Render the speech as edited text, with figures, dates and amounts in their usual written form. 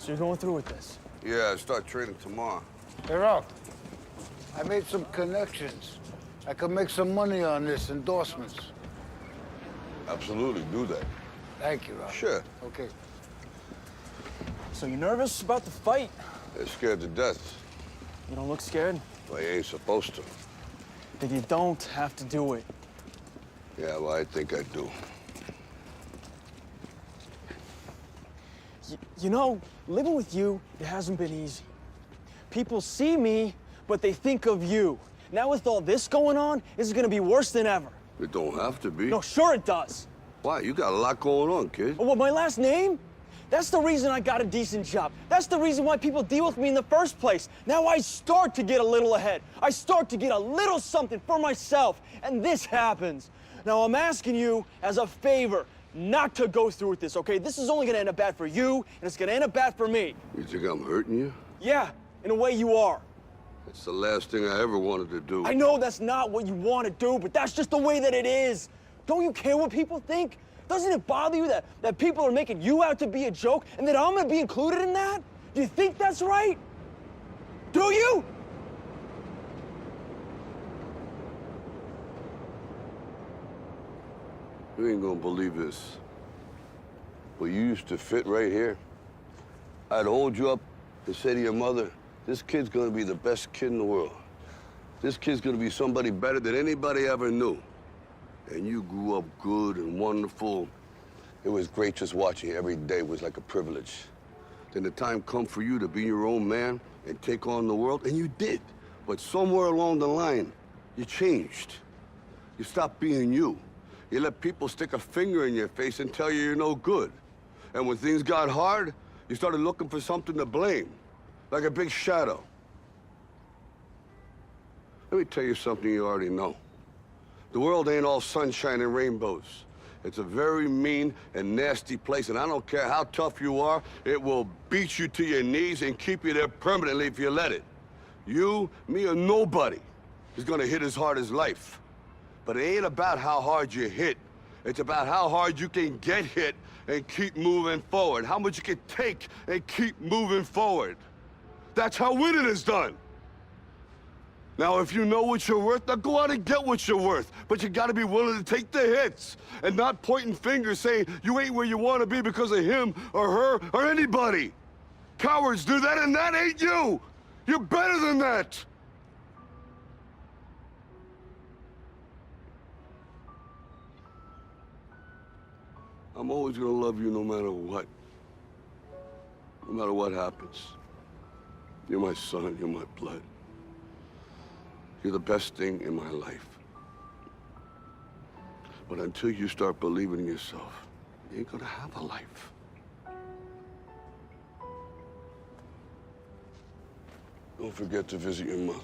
So you're going through with this? Yeah, I start training tomorrow. Hey, Rock, I made some connections. I could make some money on this, endorsements. Absolutely, do that. Thank you, Rock. Sure. Okay. So you nervous about the fight? They're scared to death. You don't look scared? Well, you ain't supposed to. Then you don't have to do it. Yeah, well, I think I do. You know, living with you, it hasn't been easy. People see me, but they think of you. Now with all this going on, this is gonna be worse than ever. It don't have to be. No, sure it does. Why? You got a lot going on, kid. Oh, what, my last name? That's the reason I got a decent job. That's the reason why people deal with me in the first place. Now I start to get a little ahead. I start to get a little something for myself, and this happens. Now I'm asking you as a favor not to go through with this, okay? This is only gonna end up bad for you, and it's gonna end up bad for me. You think I'm hurting you? Yeah, in a way you are. It's the last thing I ever wanted to do. I know that's not what you want to do, but that's just the way that it is. Don't you care what people think? Doesn't it bother you that people are making you out to be a joke and that I'm gonna be included in that? Do you think that's right? Do you? You ain't gonna believe this. But you used to fit right here. I'd hold you up and say to your mother, this kid's gonna be the best kid in the world. This kid's gonna be somebody better than anybody ever knew. And you grew up good and wonderful. It was great just watching you every day. It was like a privilege. Then the time come for you to be your own man and take on the world, and you did. But somewhere along the line, you changed. You stopped being you. You let people stick a finger in your face and tell you you're no good. And when things got hard, you started looking for something to blame, like a big shadow. Let me tell you something you already know. The world ain't all sunshine and rainbows. It's a very mean and nasty place, and I don't care how tough you are, it will beat you to your knees and keep you there permanently if you let it. You, me, or nobody is gonna hit as hard as life. But it ain't about how hard you hit. It's about how hard you can get hit and keep moving forward. How much you can take and keep moving forward. That's how winning is done. Now, if you know what you're worth, now go out and get what you're worth. But you gotta be willing to take the hits and not pointing fingers saying you ain't where you wanna be because of him or her or anybody. Cowards do that, and that ain't you. You're better than that. I'm always gonna love you no matter what. No matter what happens. You're my son, you're my blood. You're the best thing in my life. But until you start believing in yourself, you ain't gonna have a life. Don't forget to visit your mother.